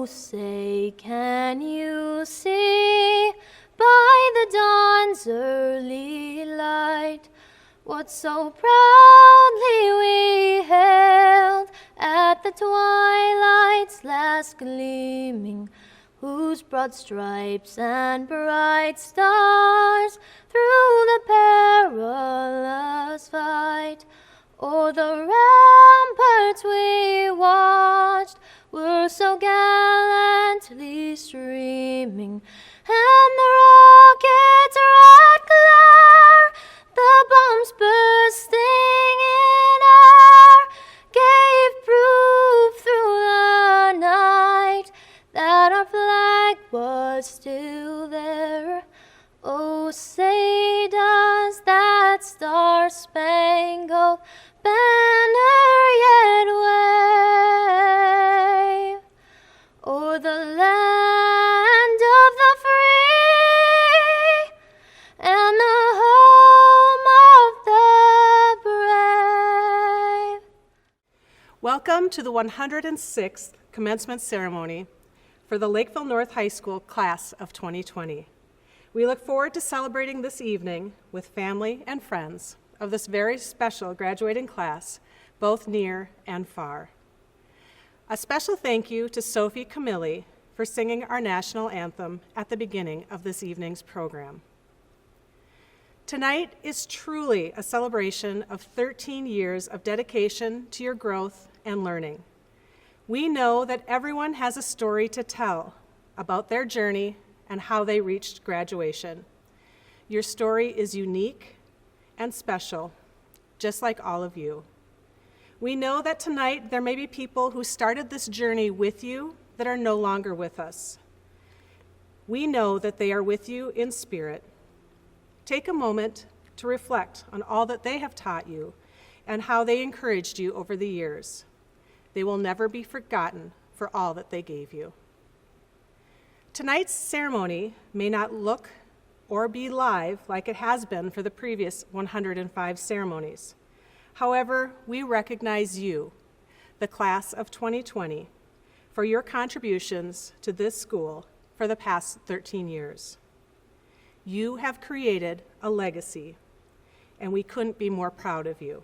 Oh, say, can you see by the dawn's early light what so proudly we hailed at the twilight's last gleaming, whose broad stripes and bright stars through the perilous fight o'er the ramparts we watched were so gallantly streaming, and the rocket's red glare, the bombs bursting in air, gave proof through the night that our flag was still there. Oh, say does that star-spangled banner yet wave o'er the land of the free and the home of the brave? Welcome to the 106th commencement ceremony for the Lakeville North High School class of 2020. We look forward to celebrating this evening with family and friends of this very special graduating class, both near and far. A special thank you to Sophie Camilli for singing our national anthem at the beginning of this evening's program. Tonight is truly a celebration of 13 years of dedication to your growth and learning. We know that everyone has a story to tell about their journey and how they reached graduation. Your story is unique and special, just like all of you. We know that tonight there may be people who started this journey with you that are no longer with us. We know that they are with you in spirit. Take a moment to reflect on all that they have taught you and how they encouraged you over the years. They will never be forgotten for all that they gave you. Tonight's ceremony may not look or be live like it has been for the previous 105 ceremonies. However, we recognize you, the class of 2020, for your contributions to this school for the past 13 years. You have created a legacy, and we couldn't be more proud of you.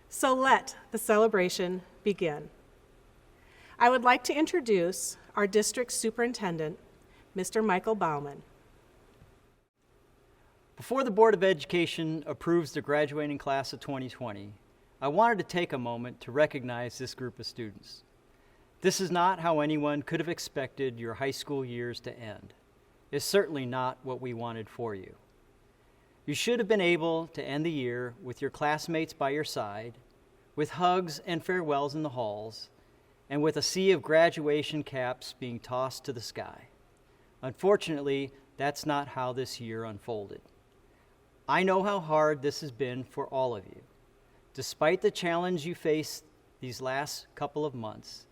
So let the celebration begin. I would like to introduce our district superintendent, Mr. Michael Bauman. Before the Board of Education approves the graduating class of 2020, I wanted to take a moment to recognize this group of students. This is not how anyone could have expected your high school years to end. It's certainly not what we wanted for you. You should have been able to end the year with your classmates by your side, with hugs and farewells in the halls, and with a sea of graduation caps being tossed to the sky. Unfortunately, that's not how this year unfolded. I know how hard this has been for all of you. Despite the challenge you faced these last couple of months,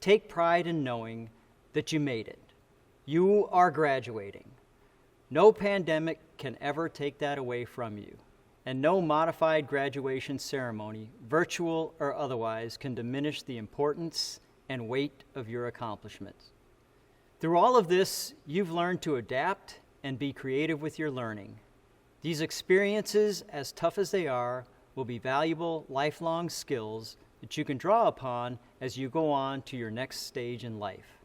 take pride in knowing that you made it. You are graduating. No pandemic can ever take that away from you, and no modified graduation ceremony, virtual or otherwise, can diminish the importance and weight of your accomplishments. Through all of this, you've learned to adapt and be creative with your learning. These experiences, as tough as they are, will be valuable lifelong skills that you can draw upon as you go on to your next stage in life.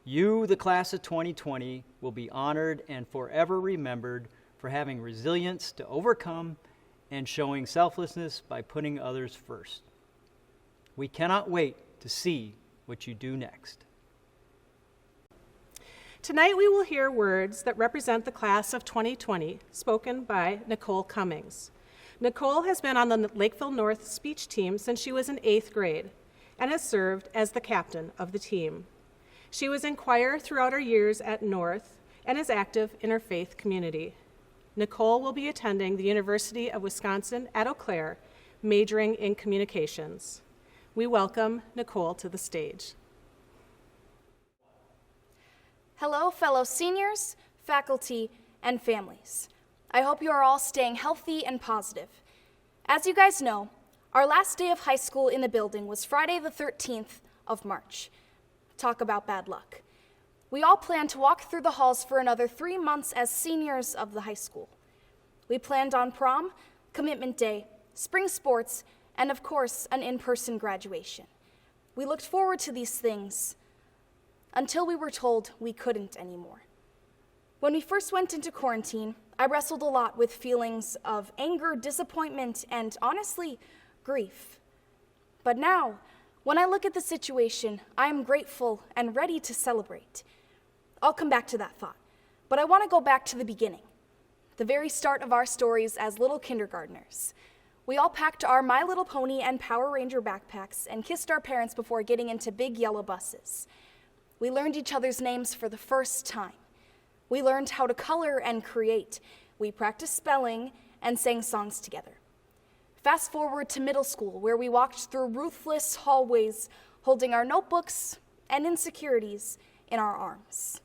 You, the class of 2020, will be honored and forever remembered for having resilience to overcome and showing selflessness by putting others first. We cannot wait to see what you do next. Tonight we will hear words that represent the class of 2020, spoken by Nicole Cummings. Nicole has been on the Lakeville North speech team since she was in 8th grade and has served as the captain of the team. She was in choir throughout her years at North and is active in her faith community. Nicole will be attending the University of Wisconsin at Eau Claire, majoring in communications. We welcome Nicole to the stage. Hello, fellow seniors, faculty, and families. I hope you are all staying healthy and positive. As you guys know, our last day of high school in the building was Friday the 13th of March. talk about bad luck. We all planned to walk through the halls for another 3 months as seniors of the high school. We planned on prom, commitment day, spring sports, and of course, an in-person graduation. We looked forward to these things until we were told we couldn't anymore. When we first went into quarantine, I wrestled a lot with feelings of anger, disappointment, and honestly, grief. But now, when I look at the situation, I am grateful and ready to celebrate. I'll come back to that thought, but I want to go back to the beginning, the very start of our stories as little kindergartners. We all packed our My Little Pony and Power Ranger backpacks and kissed our parents before getting into big yellow buses. We learned each other's names for the first time. We learned how to color and create. We practiced spelling and sang songs together. Fast forward to middle school, where we walked through ruthless hallways, holding our notebooks and insecurities in our arms.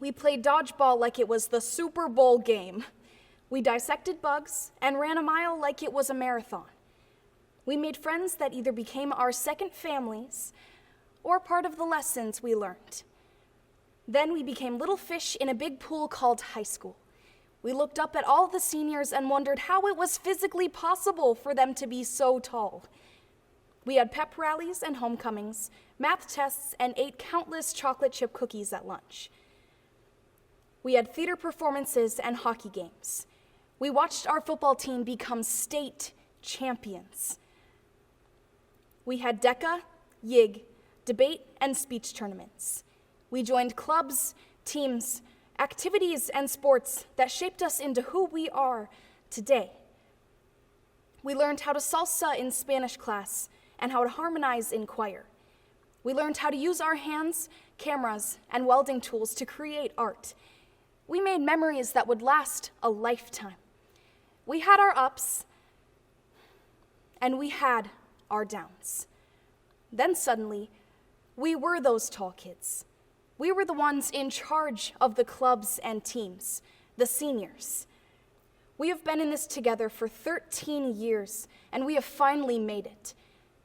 We played dodgeball like it was the Super Bowl game. We dissected bugs and ran a mile like it was a marathon. We made friends that either became our second families or part of the lessons we learned. Then we became little fish in a big pool called high school. We looked up at all the seniors and wondered how it was physically possible for them to be so tall. We had pep rallies and homecomings, math tests, and ate countless chocolate chip cookies at lunch. We had theater performances and hockey games. We watched our football team become state champions. We had DECA, YIG, debate, and speech tournaments. We joined clubs, teams, activities, and sports that shaped us into who we are today. We learned how to salsa in Spanish class and how to harmonize in choir. We learned how to use our hands, cameras, and welding tools to create art. We made memories that would last a lifetime. We had our ups, and we had our downs. Then suddenly, we were those tall kids. We were the ones in charge of the clubs and teams, the seniors. We have been in this together for 13 years, and we have finally made it.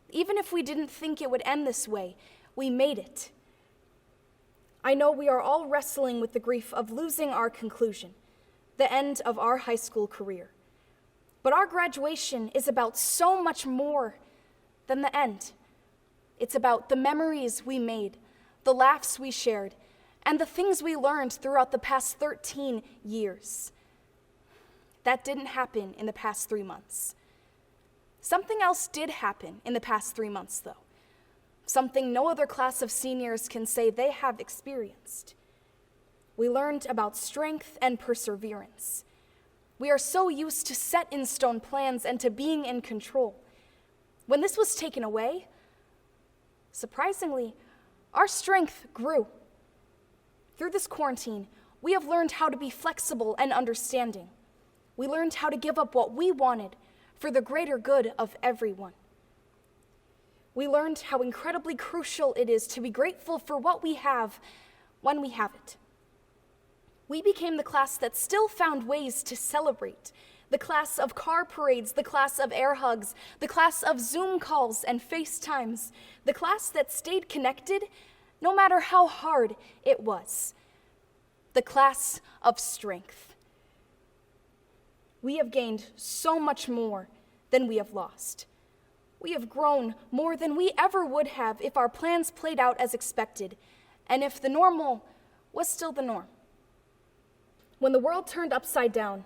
Even if we didn't think it would end this way, we made it. I know we are all wrestling with the grief of losing our conclusion, the end of our high school career. But our graduation is about so much more than the end. It's about the memories we made, the laughs we shared, and the things we learned throughout the past 13 years. That didn't happen in the past 3 months. Something else did happen in the past 3 months, though. Something no other class of seniors can say they have experienced. We learned about strength and perseverance. We are so used to set-in-stone plans and to being in control. When this was taken away, surprisingly, our strength grew. Through this quarantine, we have learned how to be flexible and understanding. We learned how to give up what we wanted for the greater good of everyone. We learned how incredibly crucial it is to be grateful for what we have when we have it. We became the class that still found ways to celebrate, the class of car parades, the class of air hugs, the class of Zoom calls and FaceTimes, the class that stayed connected no matter how hard it was, the class of strength. We have gained so much more than we have lost. We have grown more than we ever would have if our plans played out as expected, and if the normal was still the norm. When the world turned upside down,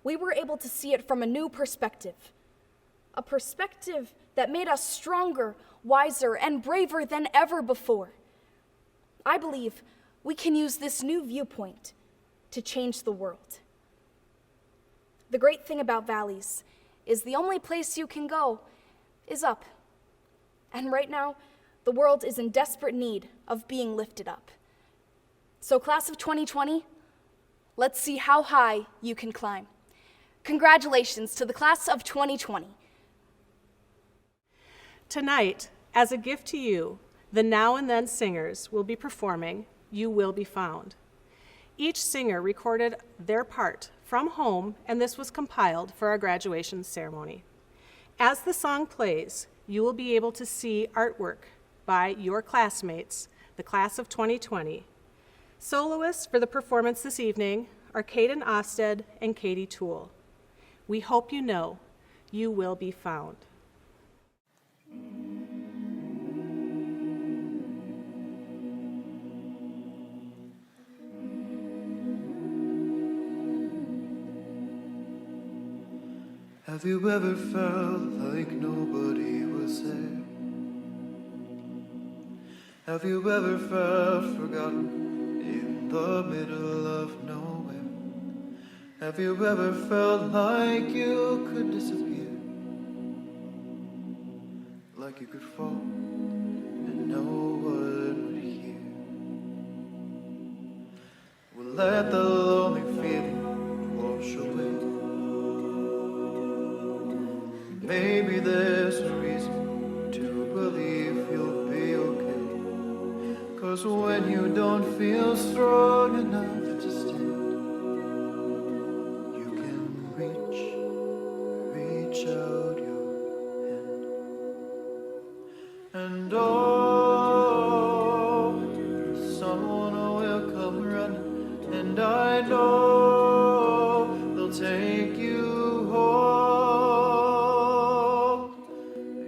we were able to see it from a new perspective, a perspective that made us stronger, wiser, and braver than ever before. I believe we can use this new viewpoint to change the world. The great thing about valleys is the only place you can go is up. And right now, the world is in desperate need of being lifted up. So class of 2020, let's see how high you can climb. Congratulations to the class of 2020. Tonight, as a gift to you, the Now and Then singers will be performing You Will Be Found. Each singer recorded their part from home, and this was compiled for our graduation ceremony. As the song plays, you will be able to see artwork by your classmates, the class of 2020. Soloists for the performance this evening are Caden Osted and Katie Toole. We hope you know you will be found. Have you ever felt like nobody was there? Have you ever felt forgotten in the middle of nowhere? Have you ever felt like you could disappear? Like you could fall and no one would hear? Well, let the lonely feeling wash away. Maybe there's a reason to believe you'll be okay. 'Cause when you don't feel strong enough to stand, you can reach out your hand. And oh, someone will come running, and I know they'll take you home.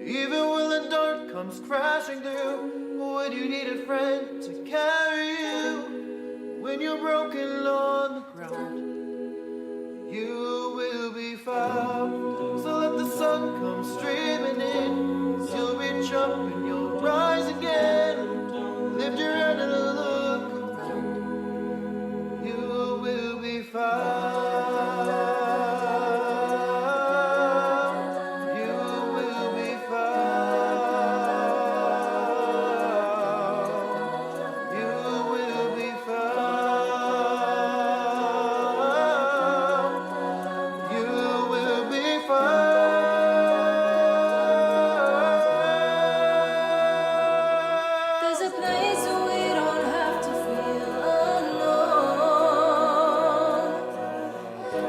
Even when the dark comes crashing through, when you need a friend to carry you, when you're broken on the ground, you will be found. So let the sun come streaming in, you'll reach up and you'll rise again. Lift your head and look around, you will be found. You will be found. You will be found. You will be found. There's a place where we don't have to feel alone.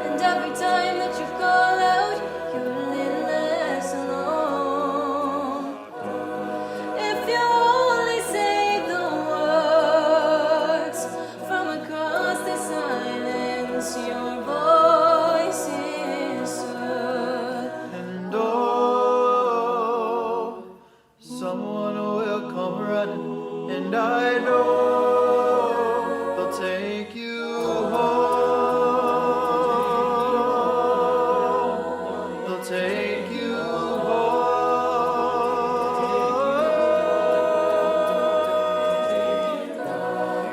And every time that you call out, you're a little less alone. If you only say the words from across the silence, your voice is heard. And oh, someone will come running, and I know they'll take you home. They'll take you home.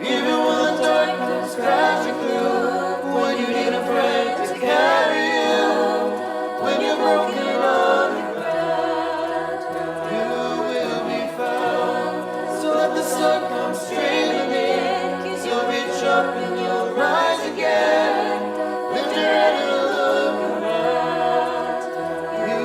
Even when the dark comes crashing through, when you need a friend to carry you, when you're broken on the ground, you will be found. So let the sun come streaming in, you'll reach up and you'll rise again. Lift your head and look around, you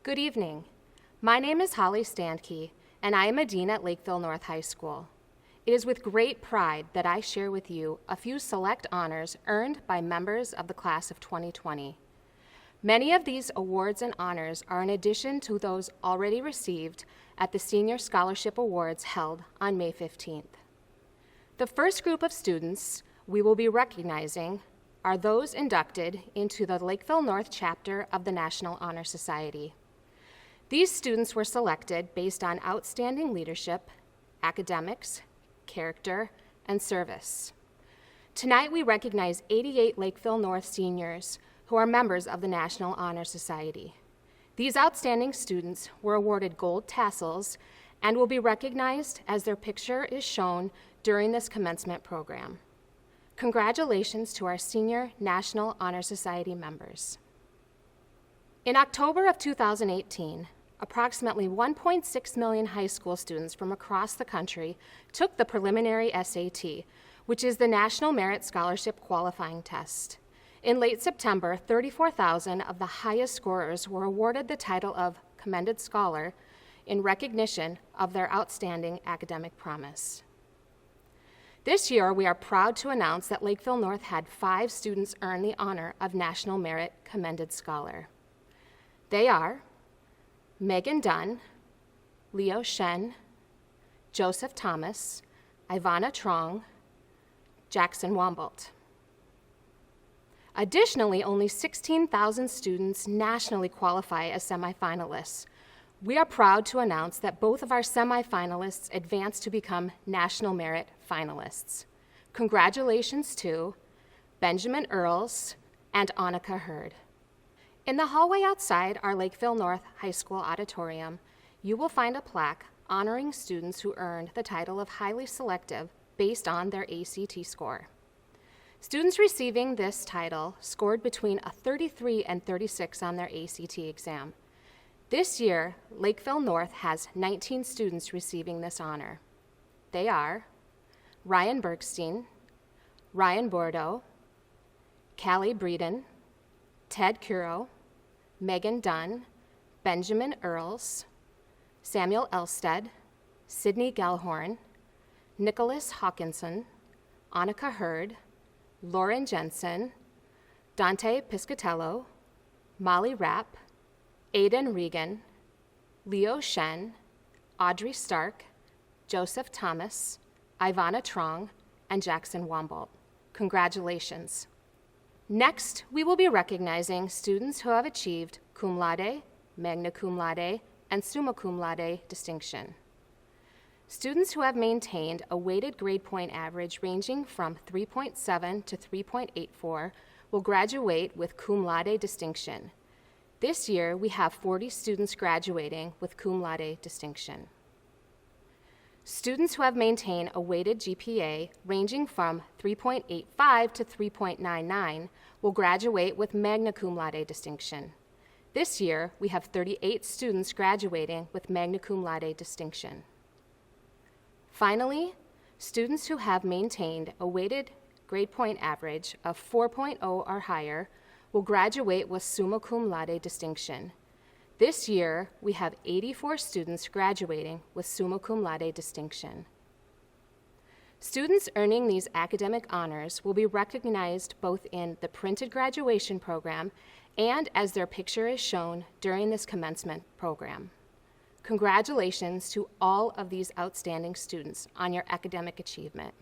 Good evening. My name is Holly Standkey, and I am a dean at Lakeville North High School. It is with great pride that I share with you a few select honors earned by members of the class of 2020. Many of these awards and honors are in addition to those already received at the Senior Scholarship Awards held on May 15th. The first group of students we will be recognizing are those inducted into the Lakeville North chapter of the National Honor Society. These students were selected based on outstanding leadership, academics, character, and service. Tonight we recognize 88 Lakeville North seniors who are members of the National Honor Society. These outstanding students were awarded gold tassels and will be recognized as their picture is shown during this commencement program. Congratulations to our senior National Honor Society members. In October of 2018, approximately 1.6 million high school students from across the country took the preliminary SAT, which is the National Merit Scholarship Qualifying Test. In late September, 34,000 of the highest scorers were awarded the title of Commended Scholar in recognition of their outstanding academic promise. This year, we are proud to announce that Lakeville North had 5 students earn the honor of National Merit Commended Scholar. They are Megan Dunn, Leo Shen, Joseph Thomas, Ivana Trong, Jackson Wombolt. Additionally, only 16,000 students nationally qualify as semifinalists. We are proud to announce that both of our semifinalists advanced to become National Merit finalists. Congratulations to Benjamin Earls and Annika Hurd. In the hallway outside our Lakeville North High School auditorium, you will find a plaque honoring students who earned the title of highly selective based on their ACT score. Students receiving this title scored between a 33 and 36 on their ACT exam. This year, Lakeville North has 19 students receiving this honor. They are Ryan Bergstein, Ryan Bordeaux, Callie Breeden, Ted Curo, Megan Dunn, Benjamin Earls, Samuel Elsted, Sydney Gellhorn, Nicholas Hawkinson, Annika Hurd, Lauren Jensen, Dante Piscatello, Molly Rapp, Aiden Regan, Leo Shen, Audrey Stark, Joseph Thomas, Ivana Trong, and Jackson Wombolt. Congratulations. Next, we will be recognizing students who have achieved cum laude, magna cum laude, and summa cum laude distinction. Students who have maintained a weighted grade point average ranging from 3.7 to 3.84 will graduate with cum laude distinction. This year, we have 40 students graduating with cum laude distinction. Students who have maintained a weighted GPA ranging from 3.85 to 3.99 will graduate with magna cum laude distinction. This year, we have 38 students graduating with magna cum laude distinction. Finally, students who have maintained a weighted grade point average of 4.0 or higher will graduate with summa cum laude distinction. This year, we have 84 students graduating with summa cum laude distinction. Students earning these academic honors will be recognized both in the printed graduation program and as their picture is shown during this commencement program. Congratulations to all of these outstanding students on your academic achievement.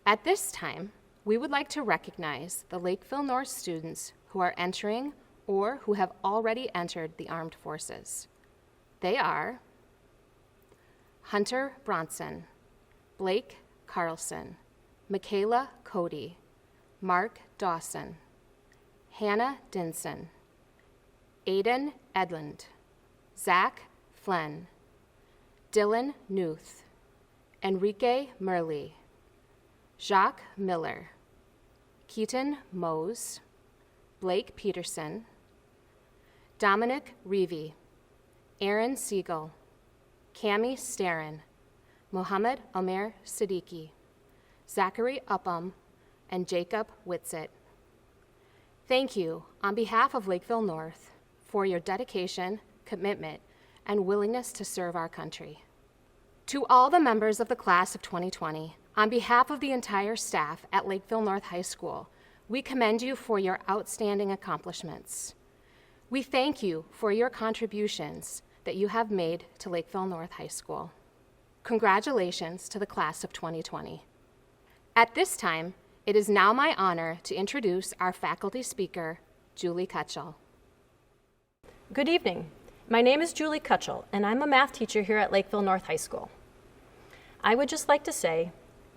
At this time, we would like to recognize the Lakeville North students who are entering or who have already entered the armed forces. They are Hunter Bronson, Blake Carlson, Michaela Cody, Mark Dawson, Hannah Dinson, Aiden Edlund, Zach Flynn, Dylan Newth, Enrique Murley, Jacques Miller, Keaton Mose, Blake Peterson, Dominic Reevy, Aaron Siegel, Cami Starin, Mohammed Omer Siddiqui, Zachary Upham, and Jacob Whitsitt. Thank you on behalf of Lakeville North for your dedication, commitment, and willingness to serve our country. To all the members of the class of 2020, on behalf of the entire staff at Lakeville North High School, we commend you for your outstanding accomplishments. We thank you for your contributions that you have made to Lakeville North High School. Congratulations to the class of 2020. At this time, it is now my honor to introduce our faculty speaker, Julie Kutchell. Good evening. My name is Julie Kutchell, and I'm a math teacher here at Lakeville North High School. I would just like to say,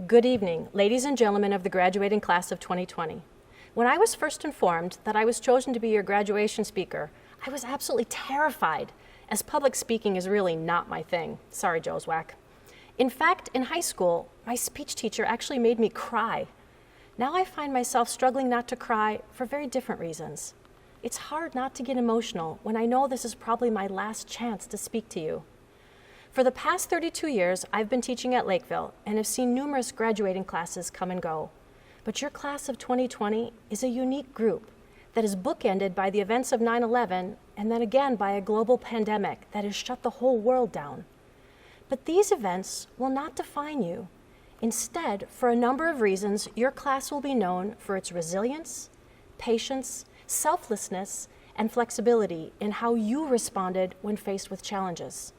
good evening, ladies and gentlemen of the graduating class of 2020. When I was first informed that I was chosen to be your graduation speaker, I was absolutely terrified, as public speaking is really not my thing. Sorry, Joe's whack. In fact, in high school, my speech teacher actually made me cry. Now I find myself struggling not to cry for very different reasons. It's hard not to get emotional when I know this is probably my last chance to speak to you. For the past 32 years, I've been teaching at Lakeville and have seen numerous graduating classes come and go. But your class of 2020 is a unique group that is bookended by the events of 9/11 and then again by a global pandemic that has shut the whole world down. But these events will not define you. Instead, for a number of reasons, your class will be known for its resilience, patience, selflessness, and flexibility in how you responded when faced with challenges.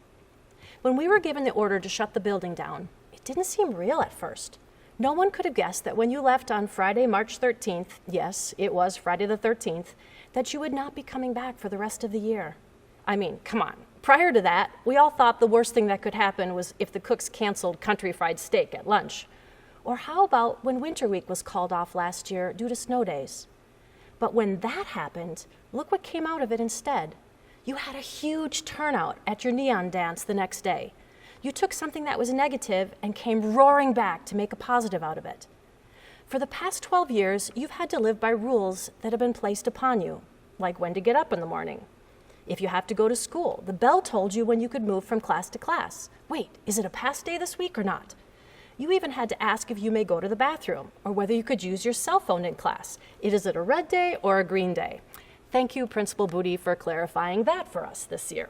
When we were given the order to shut the building down, it didn't seem real at first. No one could have guessed that when you left on Friday, March 13th, yes, it was Friday the 13th, that you would not be coming back for the rest of the year. I mean, come on. Prior to that, we all thought the worst thing that could happen was if the cooks canceled country fried steak at lunch. Or how about when Winter Week was called off last year due to snow days? But when that happened, look what came out of it instead. You had a huge turnout at your neon dance the next day. You took something that was negative and came roaring back to make a positive out of it. For the past 12 years, you've had to live by rules that have been placed upon you, like when to get up in the morning. If you have to go to school, the bell told you when you could move from class to class. Wait, is it a pass day this week or not? You even had to ask if you may go to the bathroom or whether you could use your cell phone in class. Is it a red day or a green day? Thank you, Principal Booty, for clarifying that for us this year.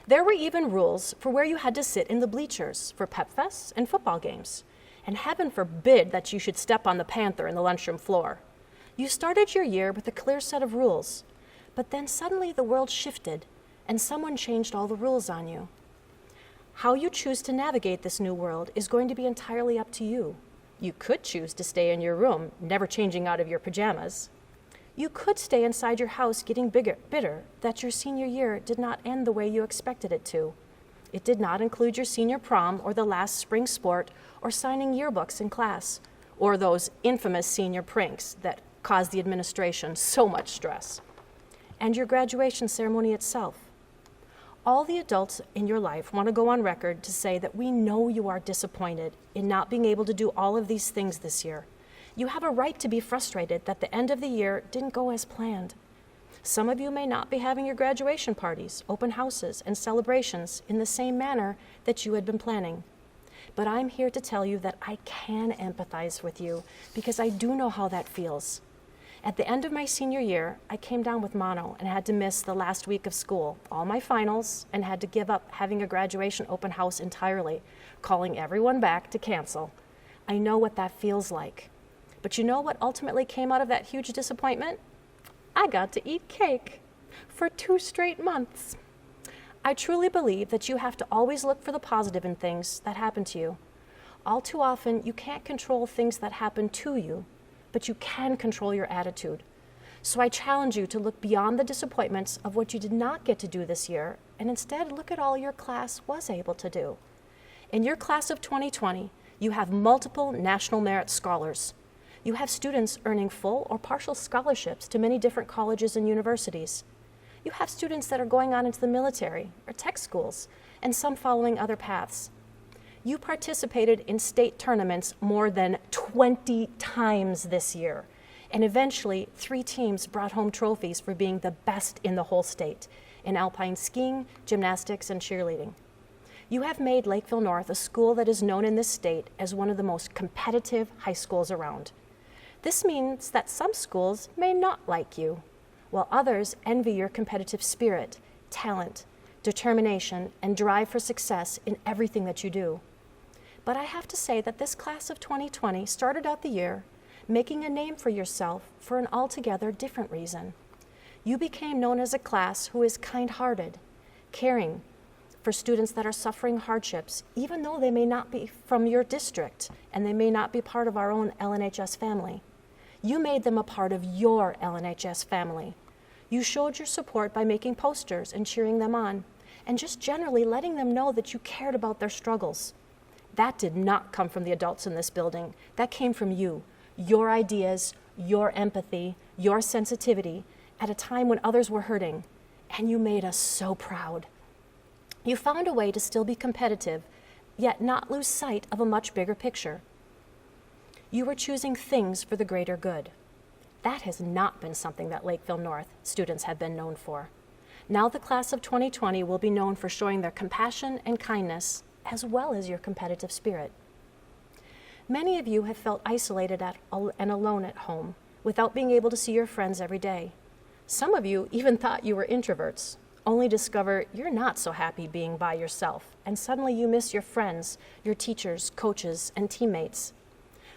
There were even rules for where you had to sit in the bleachers for pep fests and football games. And heaven forbid that you should step on the panther in the lunchroom floor. You started your year with a clear set of rules, but then suddenly the world shifted and someone changed all the rules on you. How you choose to navigate this new world is going to be entirely up to you. You could choose to stay in your room, never changing out of your pajamas. You could stay inside your house getting bitter that your senior year did not end the way you expected it to. It did not include your senior prom or the last spring sport or signing yearbooks in class or those infamous senior pranks that caused the administration so much stress. And your graduation ceremony itself. All the adults in your life want to go on record to say that we know you are disappointed in not being able to do all of these things this year. You have a right to be frustrated that the end of the year didn't go as planned. Some of you may not be having your graduation parties, open houses, and celebrations in the same manner that you had been planning. But I'm here to tell you that I can empathize with you because I do know how that feels. At the end of my senior year, I came down with mono and had to miss the last week of school, all my finals, and had to give up having a graduation open house entirely, calling everyone back to cancel. I know what that feels like. But you know what ultimately came out of that huge disappointment? I got to eat cake for 2 straight months. I truly believe that you have to always look for the positive in things that happen to you. All too often, you can't control things that happen to you, but you can control your attitude. So I challenge you to look beyond the disappointments of what you did not get to do this year and instead look at all your class was able to do. In your class of 2020, you have multiple National Merit Scholars. You have students earning full or partial scholarships to many different colleges and universities. You have students that are going on into the military or tech schools, and some following other paths. You participated in state tournaments more than 20 times this year, and eventually 3 teams brought home trophies for being the best in the whole state in alpine skiing, gymnastics, and cheerleading. You have made Lakeville North a school that is known in this state as one of the most competitive high schools around. This means that some schools may not like you, while others envy your competitive spirit, talent, determination, and drive for success in everything that you do. But I have to say that this class of 2020 started out the year making a name for yourself for an altogether different reason. You became known as a class who is kind-hearted, caring for students that are suffering hardships, even though they may not be from your district and they may not be part of our own LNHS family. You made them a part of your LNHS family. You showed your support by making posters and cheering them on, and just generally letting them know that you cared about their struggles. That did not come from the adults in this building. That came from you, your ideas, your empathy, your sensitivity, at a time when others were hurting, and you made us so proud. You found a way to still be competitive, yet not lose sight of a much bigger picture. You were choosing things for the greater good. That has not been something that Lakeville North students have been known for. Now the class of 2020 will be known for showing their compassion and kindness, as well as your competitive spirit. Many of you have felt isolated and alone at home, without being able to see your friends every day. Some of you even thought you were introverts, only discover you're not so happy being by yourself, and suddenly you miss your friends, your teachers, coaches, and teammates.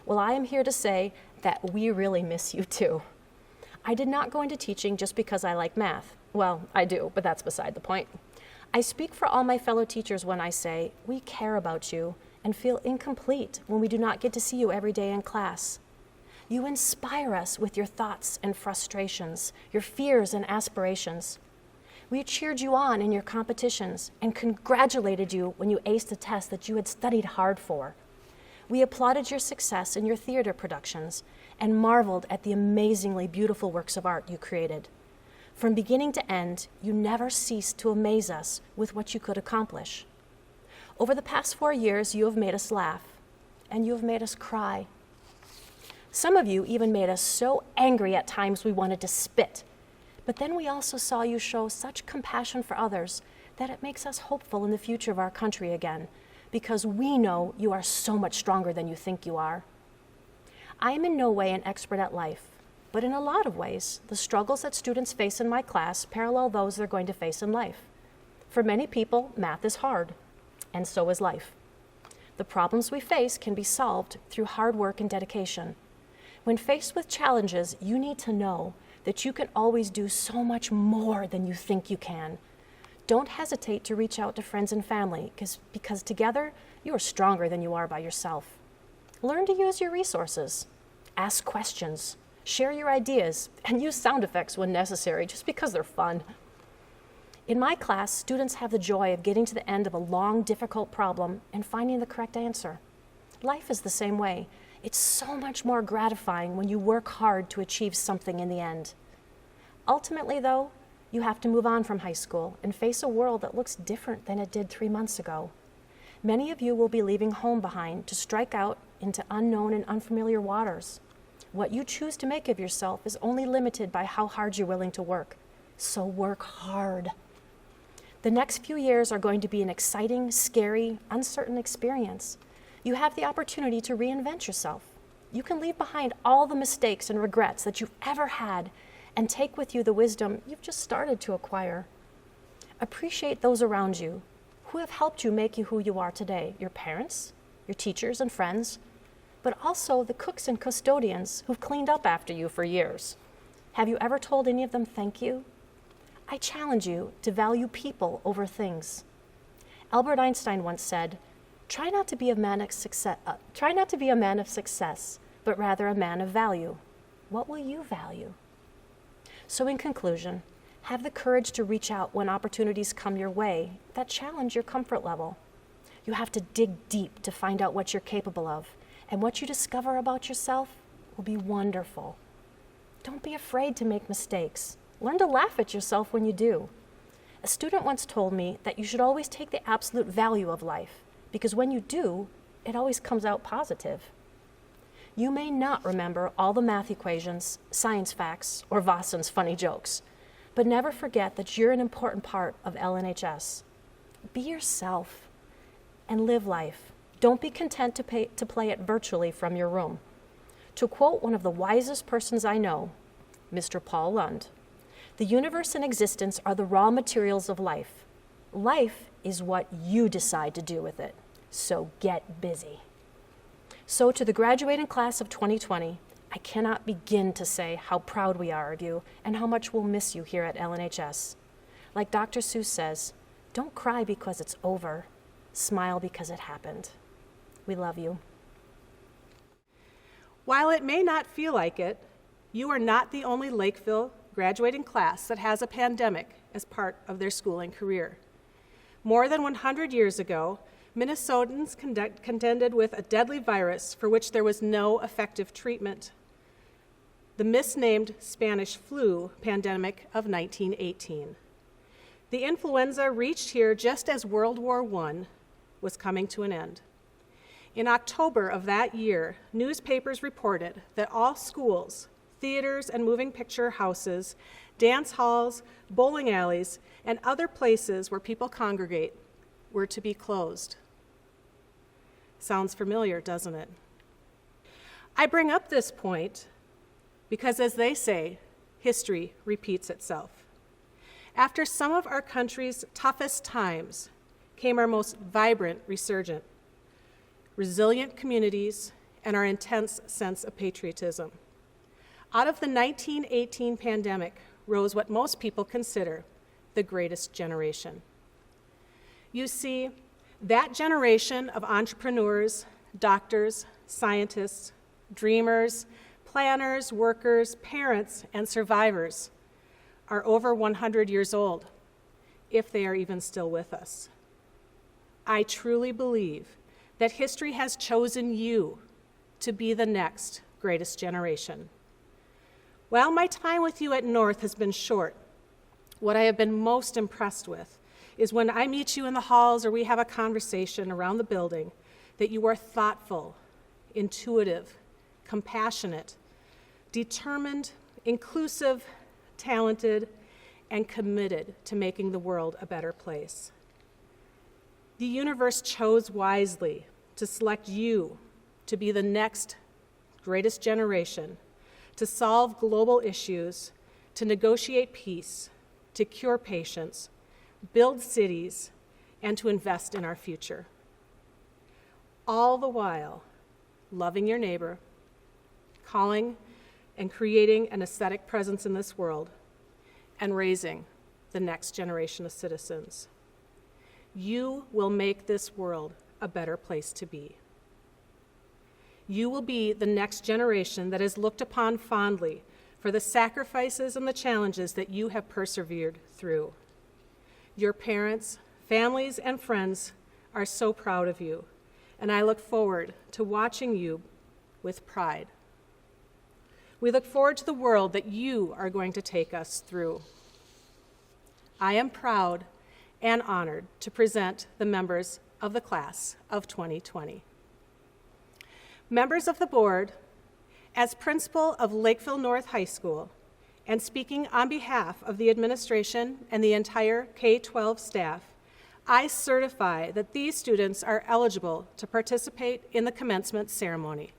Well, I am here to say that we really miss you too. I did not go into teaching just because I like math. Well, I do, but that's beside the point. I speak for all my fellow teachers when I say we care about you and feel incomplete when we do not get to see you every day in class. You inspire us with your thoughts and frustrations, your fears and aspirations. We cheered you on in your competitions and congratulated you when you aced a test that you had studied hard for. We applauded your success in your theater productions and marveled at the amazingly beautiful works of art you created. From beginning to end, you never ceased to amaze us with what you could accomplish. Over the past 4 years, you have made us laugh, and you have made us cry. Some of you even made us so angry at times we wanted to spit. But then we also saw you show such compassion for others that it makes us hopeful in the future of our country again, because we know you are so much stronger than you think you are. I am in no way an expert at life, but in a lot of ways, the struggles that students face in my class parallel those they're going to face in life. For many people, math is hard, and so is life. The problems we face can be solved through hard work and dedication. When faced with challenges, you need to know that you can always do so much more than you think you can. Don't hesitate to reach out to friends and family, because together, you are stronger than you are by yourself. Learn to use your resources. Ask questions. Share your ideas, and use sound effects when necessary, just because they're fun. In my class, students have the joy of getting to the end of a long, difficult problem and finding the correct answer. Life is the same way. It's so much more gratifying when you work hard to achieve something in the end. Ultimately, though, you have to move on from high school and face a world that looks different than it did 3 months ago. Many of you will be leaving home behind to strike out into unknown and unfamiliar waters. What you choose to make of yourself is only limited by how hard you're willing to work. So work hard. The next few years are going to be an exciting, scary, uncertain experience. You have the opportunity to reinvent yourself. You can leave behind all the mistakes and regrets that you've ever had and take with you the wisdom you've just started to acquire. Appreciate those around you who have helped you make you who you are today, your parents, your teachers and friends, but also the cooks and custodians who've cleaned up after you for years. Have you ever told any of them thank you? I challenge you to value people over things. Albert Einstein once said, Try not to be a man of success, but rather a man of value. What will you value? So in conclusion, have the courage to reach out when opportunities come your way that challenge your comfort level. You have to dig deep to find out what you're capable of, and what you discover about yourself will be wonderful. Don't be afraid to make mistakes. Learn to laugh at yourself when you do. A student once told me that you should always take the absolute value of life, because when you do, it always comes out positive. You may not remember all the math equations, science facts, or Vosson's funny jokes, but never forget that you're an important part of LNHS. Be yourself and live life. Don't be content to play it virtually from your room. To quote one of the wisest persons I know, Mr. Paul Lund, "The universe and existence are the raw materials of life. Life is what you decide to do with it, so get busy. So to the graduating class of 2020, I cannot begin to say how proud we are of you and how much we'll miss you here at LNHS. Like Dr. Seuss says, don't cry because it's over, smile because it happened. We love you. While it may not feel like it, you are not the only Lakeville graduating class that has a pandemic as part of their schooling career. More than 100 years ago, Minnesotans contended with a deadly virus for which there was no effective treatment: the misnamed Spanish flu pandemic of 1918. The influenza reached here just as World War I was coming to an end. In October of that year, newspapers reported that all schools, theaters and moving picture houses, dance halls, bowling alleys, and other places where people congregate were to be closed. Sounds familiar, doesn't it? I bring up this point because, as they say, history repeats itself. After some of our country's toughest times came our most vibrant resurgence, resilient communities, and our intense sense of patriotism. Out of the 1918 pandemic rose what most people consider the greatest generation. You see, that generation of entrepreneurs, doctors, scientists, dreamers, planners, workers, parents, and survivors are over 100 years old, if they are even still with us. I truly believe that history has chosen you to be the next greatest generation. While my time with you at North has been short, what I have been most impressed with is when I meet you in the halls or we have a conversation around the building, that you are thoughtful, intuitive, compassionate, determined, inclusive, talented, and committed to making the world a better place. The universe chose wisely to select you to be the next greatest generation, to solve global issues, to negotiate peace, to cure patients, build cities, and to invest in our future. All the while, loving your neighbor, calling and creating an aesthetic presence in this world, and raising the next generation of citizens. You will make this world a better place to be. You will be the next generation that is looked upon fondly for the sacrifices and the challenges that you have persevered through. Your parents, families, and friends are so proud of you, and I look forward to watching you with pride. We look forward to the world that you are going to take us through. I am proud and honored to present the members of the class of 2020. Members of the board, as principal of Lakeville North High School, and speaking on behalf of the administration and the entire K-12 staff, I certify that these students are eligible to participate in the commencement ceremony.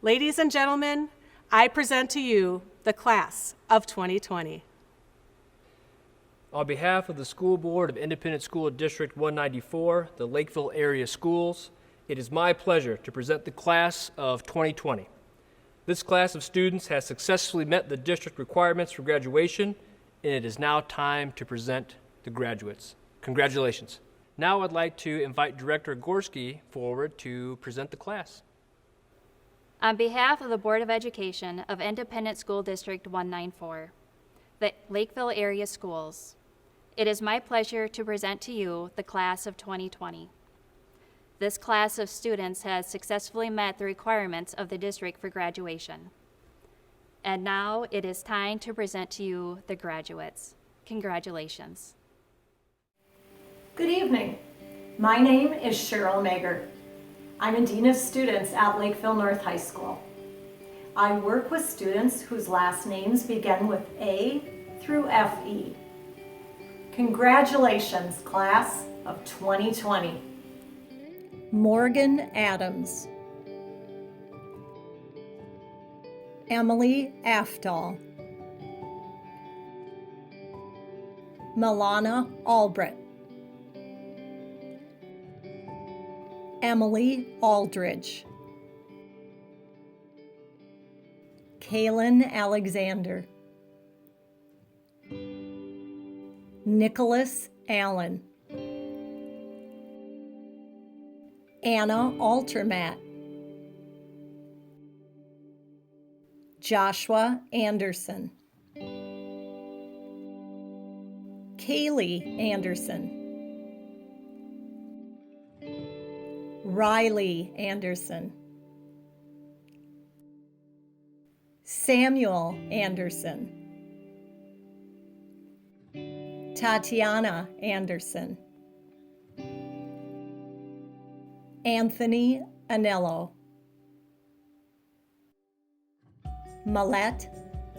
Ladies and gentlemen, I present to you the class of 2020. On behalf of the School Board of Independent School District 194, the Lakeville Area Schools, it is my pleasure to present the class of 2020. This class of students has successfully met the district requirements for graduation, and it is now time to present the graduates. Congratulations. Now I'd like to invite Director Gorski forward to present the class. On behalf of the Board of Education of Independent School District 194, the Lakeville Area Schools, it is my pleasure to present to you the class of 2020. This class of students has successfully met the requirements of the district for graduation. And now it is time to present to you the graduates. Congratulations. Good evening. My name is Cheryl Mager. I'm a Dean of Students at Lakeville North High School. I work with students whose last names begin with A through FE. Congratulations, class of 2020. Morgan Adams, Emily Aftal, Milana Albrecht, Emily Aldridge, Kaylin Alexander, Nicholas Allen, Anna Altermat, Joshua Anderson, Kaylee Anderson, Riley Anderson, Samuel Anderson, Tatiana Anderson, Anthony Anello, Malette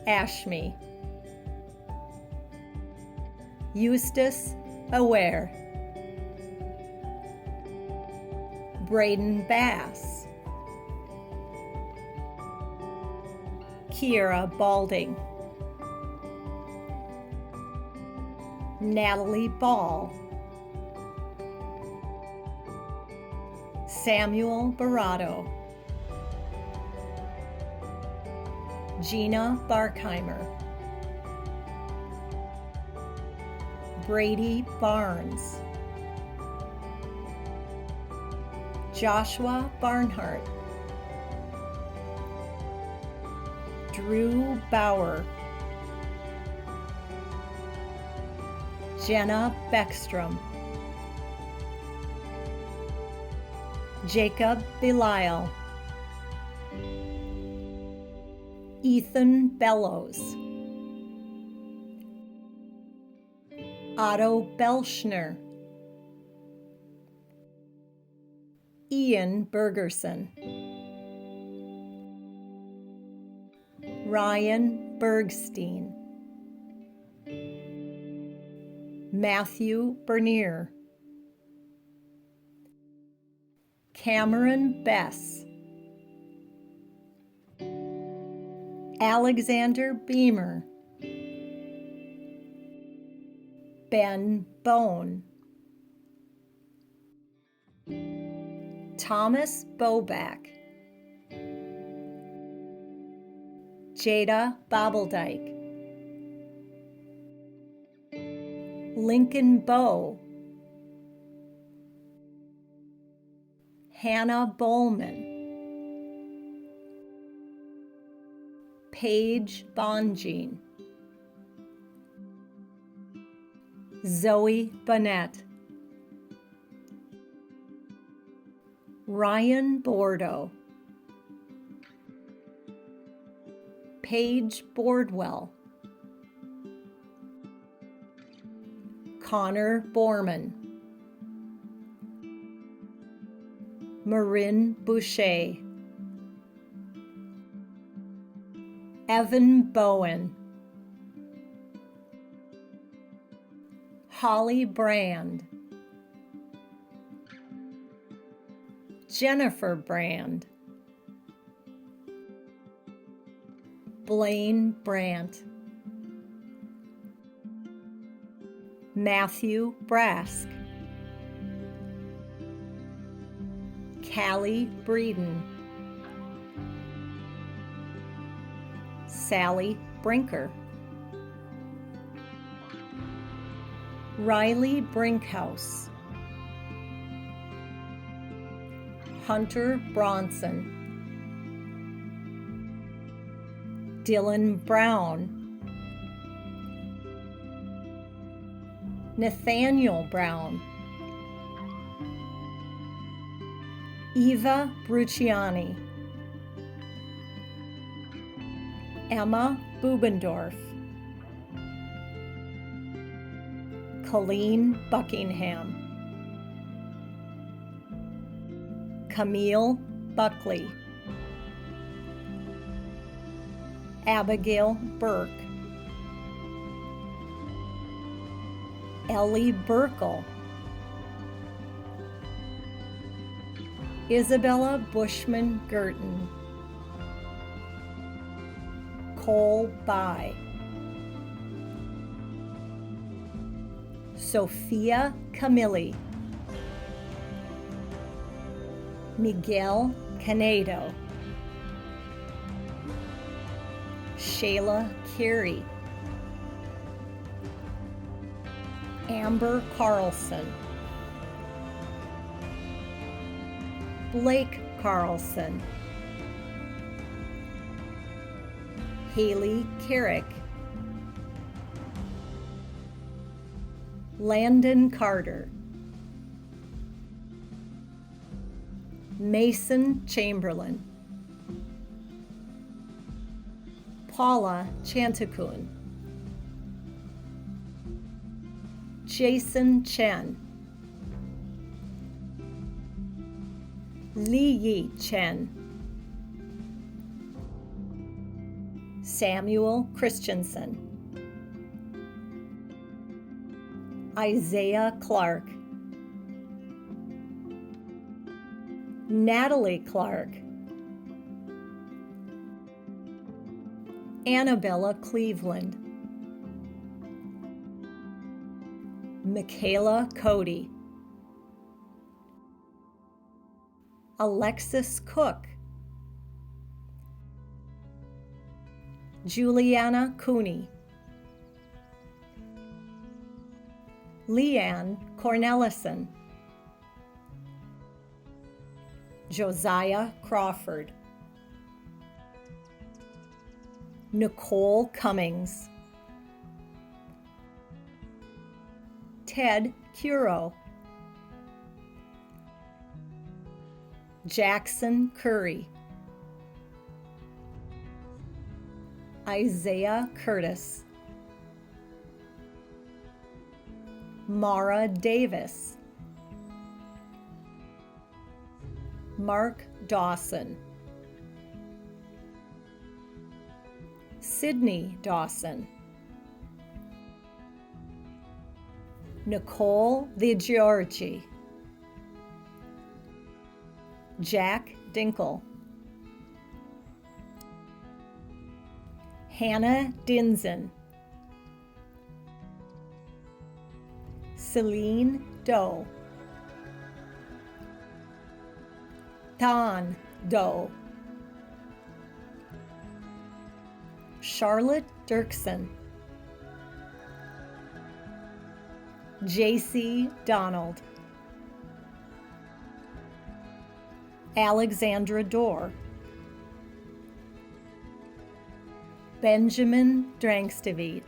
Ashme, Eustace Aware, Braden Bass, Kiera Balding, Natalie Ball, Samuel Barato, Gina Barkheimer, Brady Barnes, Joshua Barnhart, Drew Bauer, Jenna Beckstrom, Jacob Belial, Ethan Bellows, Otto Belschner, Ian Bergerson, Ryan Bergstein, Matthew Bernier, Cameron Bess, Alexander Beamer, Ben Bone, Thomas Boback, Jada Bobbledike, Lincoln Bow, Hannah Bowman, Paige Bonjean, Zoe Burnett, Ryan Bordeaux, Paige Boardwell, Connor Borman, Marin Boucher, Evan Bowen, Holly Brand, Jennifer Brand, Blaine Brandt, Matthew Brask, Callie Breeden, Sally Brinker, Riley Brinkhouse, Hunter Bronson, Dylan Brown, Nathaniel Brown, Eva Bruciani, Emma Bubendorf, Colleen Buckingham, Camille Buckley, Abigail Burke, Ellie Burkle, Isabella Bushman Girton, Cole By, Sophia Camilli, Miguel Canedo, Shayla Carey, Amber Carlson, Blake Carlson, Haley Carrick, Landon Carter, Mason Chamberlain, Paula Chanticune, Jason Chen, Li Yi Chen, Samuel Christensen, Isaiah Clark, Natalie Clark, Annabella Cleveland, Michaela Cody, Alexis Cook, Juliana Cooney, Leanne Cornelison, Josiah Crawford, Nicole Cummings, Ted Curo, Jackson Curry, Isaiah Curtis, Mara Davis, Mark Dawson, Sydney Dawson, Nicole ViGiorgi, Jack Dinkle, Hannah Dinzen, Celine Doe, Tan Doe, Charlotte Dirksen, J.C. Donald, Alexandra Dorr, Benjamin Dranksteviet,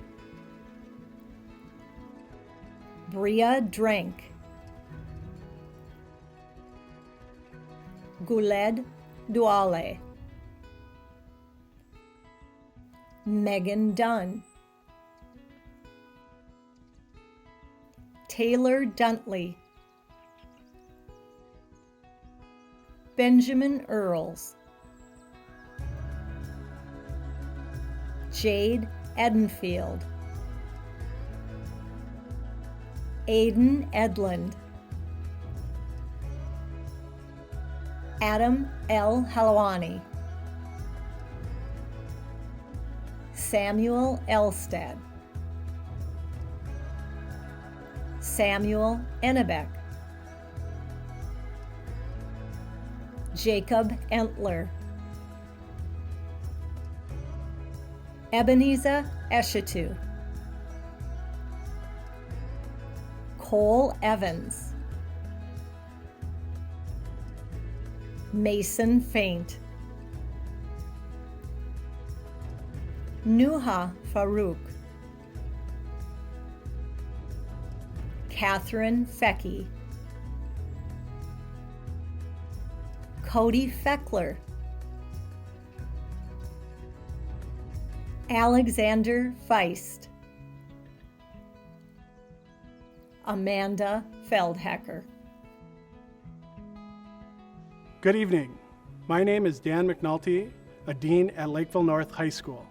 Bria Drank, Guled Duale, Megan Dunn, Taylor Duntley, Benjamin Earls, Jade Edenfield, Aiden Edlund, Adam L. Halawani, Samuel Elstad, Samuel Ennebeck, Jacob Entler, Ebenezer Eshetu, Cole Evans, Mason Faint, Nuha Farouk, Catherine Fecky, Cody Feckler, Alexander Feist, Amanda Feldhecker. Good evening. My name is Dan McNulty, a dean at Lakeville North High School.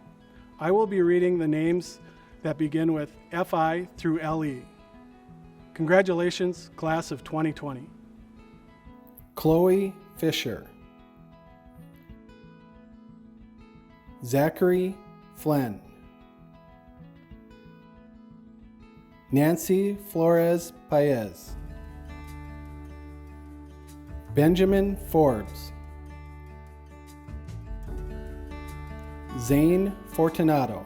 I will be reading the names that begin with FI through LE. Congratulations, class of 2020. Chloe Fisher, Zachary Flynn, Nancy Flores Paez, Benjamin Forbes, Zane Fortunato,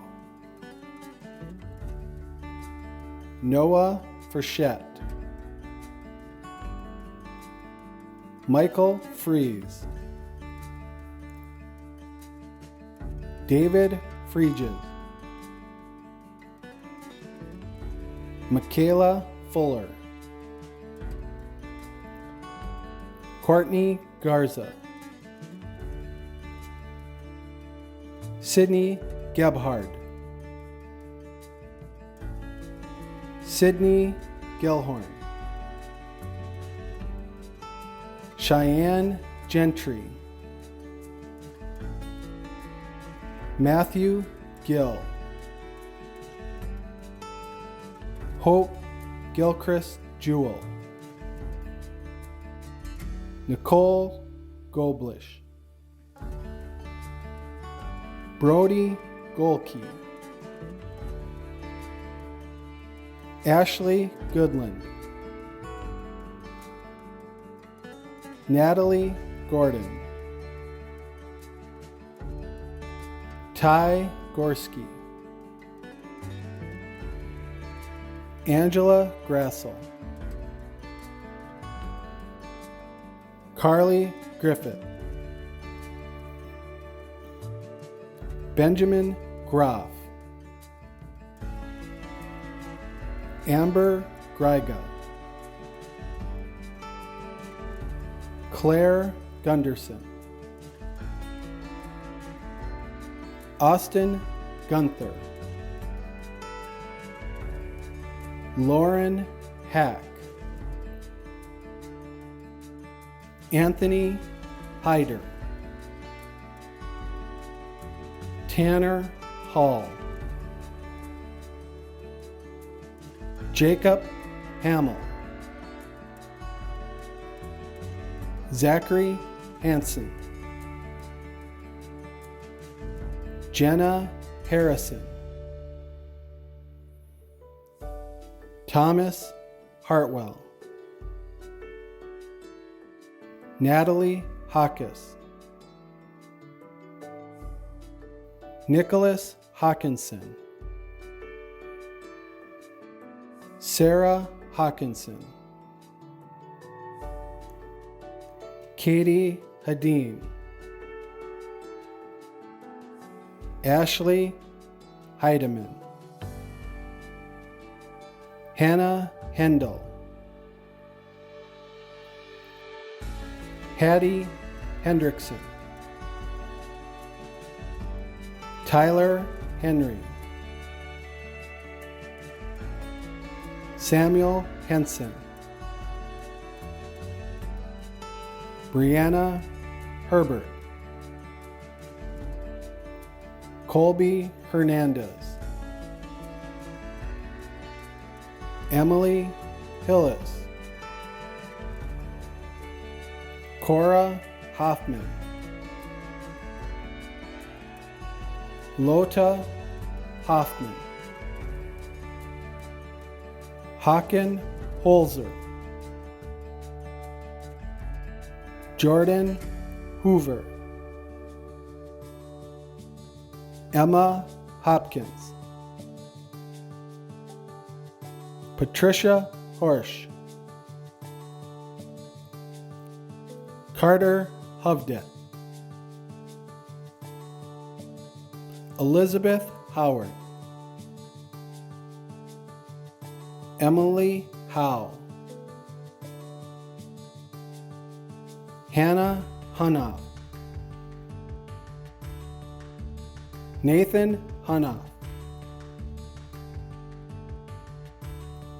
Noah Frechette, Michael Fries, David Freeges, Michaela Fuller, Courtney Garza, Sydney Gebhard, Sydney Gilhorn, Cheyenne Gentry, Matthew Gill, Hope Gilchrist Jewell, Nicole Goblish, Brody Golke, Ashley Goodland, Natalie Gordon, Ty Gorski, Angela Grassel, Carly Griffith, Benjamin Groff, Amber Greiga, Claire Gunderson, Austin Gunther, Lauren Hack, Anthony Hyder, Tanner Hall, Jacob Hamill, Zachary Hansen, Jenna Harrison, Thomas Hartwell, Natalie Hawkes, Nicholas Hawkinson, Sarah Hawkinson, Katie Hadeen, Ashley Heidemann, Hannah Hendel, Hattie Hendrickson, Tyler Henry, Samuel Henson, Brianna Herbert, Colby Hernandez, Emily Hillis, Cora Hoffman, Lota Hoffman, Haken Holzer, Jordan Hoover, Emma Hopkins, Patricia Horsch, Carter Hovdet, Elizabeth Howard, Emily Howe, Hannah Hunoff, Nathan Hunoff,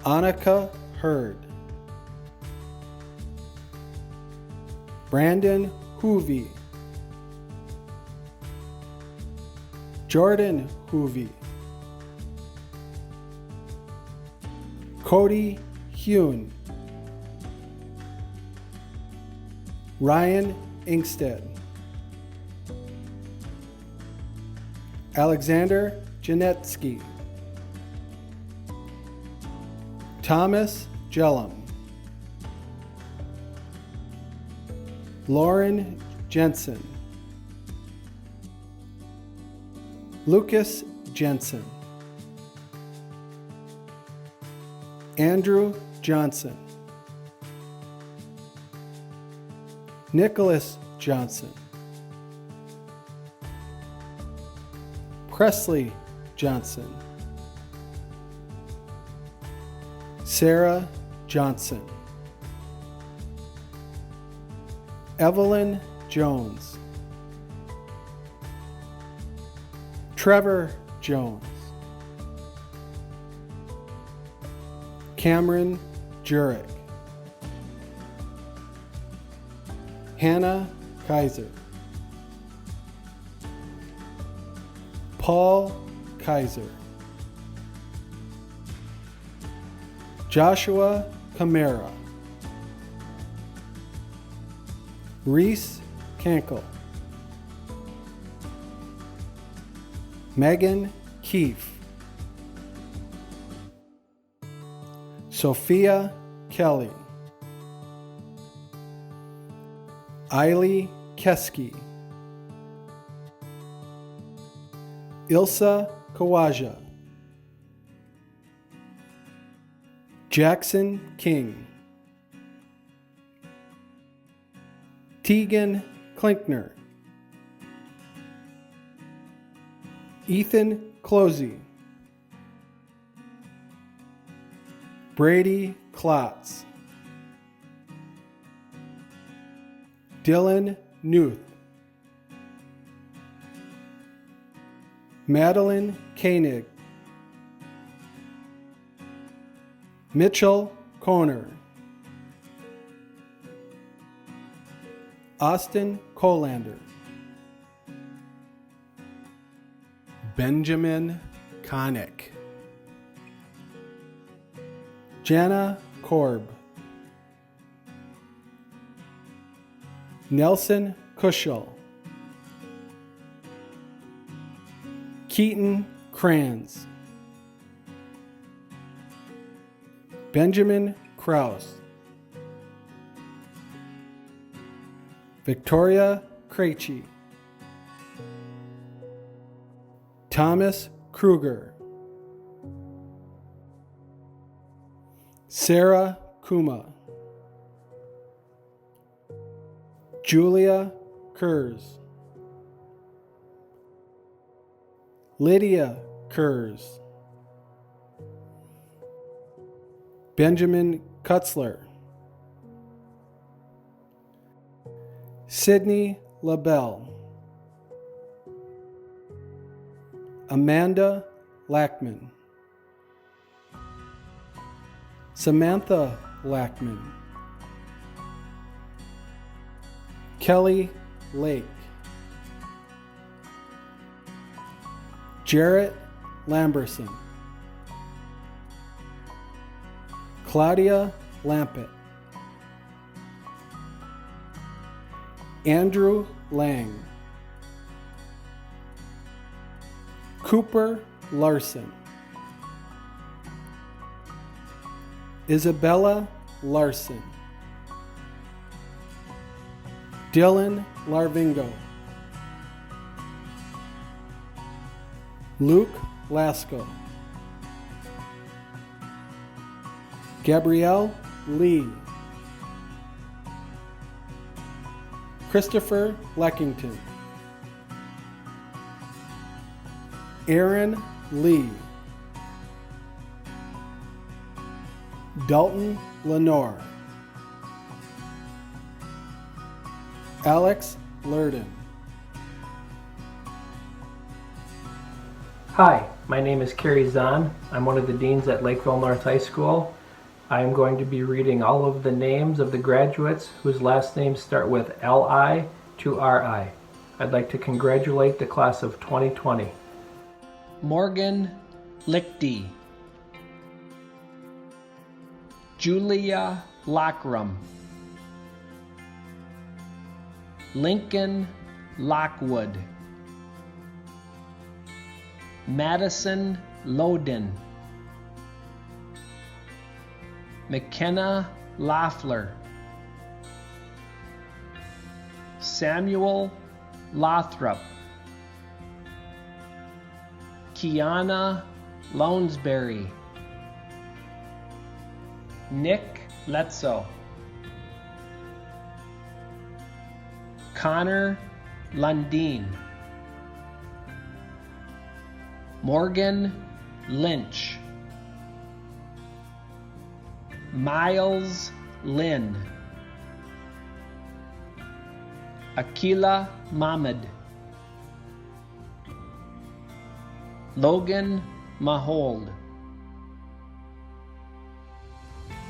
Annika Hurd, Brandon Hoovey, Jordan Hoovey, Cody Hune, Ryan Inkstead, Alexander Janetsky, Thomas Jellum, Lauren Jensen, Lucas Jensen, Andrew Johnson, Nicholas Johnson, Presley Johnson, Sarah Johnson, Evelyn Jones, Trevor Jones, Cameron Jurek, Hannah Kaiser, Paul Kaiser, Joshua Camara, Reese Kankel, Megan Keefe, Sophia Kelly, Eiley Keski, Ilsa Kawaja, Jackson King, Tegan Klinkner, Ethan Closey, Brady Klotz, Dylan Newth, Madeline Koenig, Mitchell Koner, Austin Colander, Benjamin Connick, Jana Korb, Nelson Kushel, Keaton Kranz, Benjamin Kraus, Victoria Krejci, Thomas Kruger, Sarah Kuma, Julia Kurz, Lydia Kurz, Benjamin Kutzler, Sydney LaBelle, Amanda Lackman, Samantha Lackman, Kelly Lake, Jarrett Lamberson, Claudia Lampett, Andrew Lang, Cooper Larson, Isabella Larson, Dylan Larvingo, Luke Lasko, Gabrielle Lee, Christopher Leckington, Aaron Lee, Dalton Lenore, Alex Lurden. Hi, my name is Kerry Zahn. I'm one of the deans at Lakeville North High School. I am going to be reading all of the names of the graduates whose last names start with L-I to R-I. I'd like to congratulate the class of 2020. Morgan Lichty, Julia Lockram, Lincoln Lockwood, Madison Loden, McKenna Loeffler, Samuel Lothrop, Kiana Lounsbury, Nick Letzo, Connor Lundeen, Morgan Lynch, Miles Lynn, Akila Mahmoud, Logan Mahold,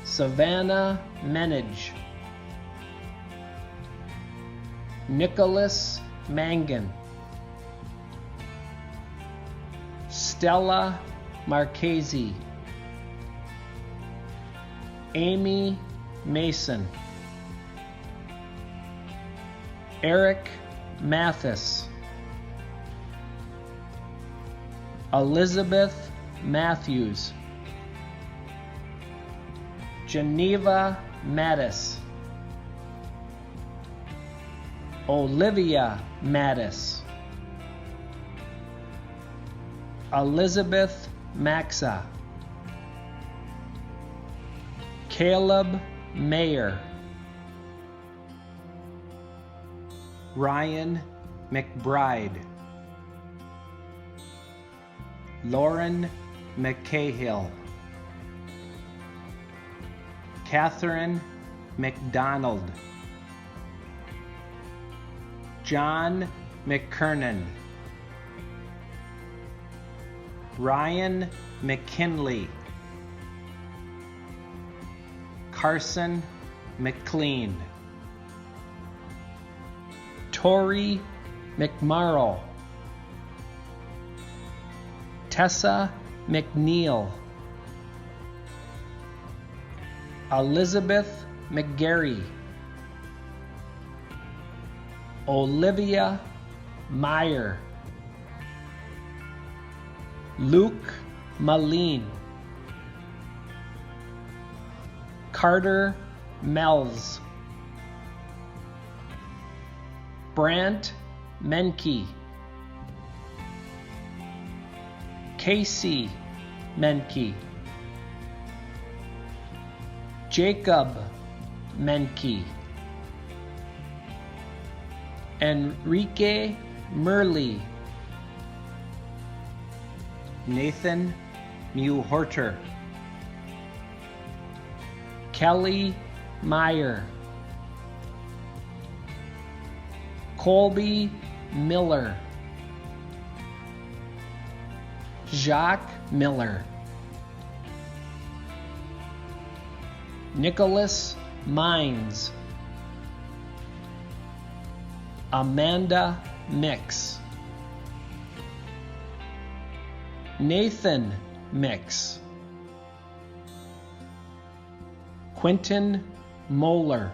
Savannah Menage, Nicholas Mangan, Stella Marchese, Amy Mason, Eric Mathis, Elizabeth Matthews, Geneva Mattis, Olivia Mattis, Elizabeth Maxa, Caleb Mayer, Ryan McBride, Lauren McCahill, Catherine McDonald, John McKernan, Ryan McKinley, Carson McLean, Tori McMorrow, Tessa McNeil, Elizabeth McGarry, Olivia Meyer, Luke Maleen, Carter Mells, Brant Menke, Casey Menke, Jacob Menke, Enrique Murley, Nathan Mewhorter, Kelly Meyer, Colby Miller, Jacques Miller, Nicholas Mines, Amanda Mix, Nathan Mix, Quentin Moeller,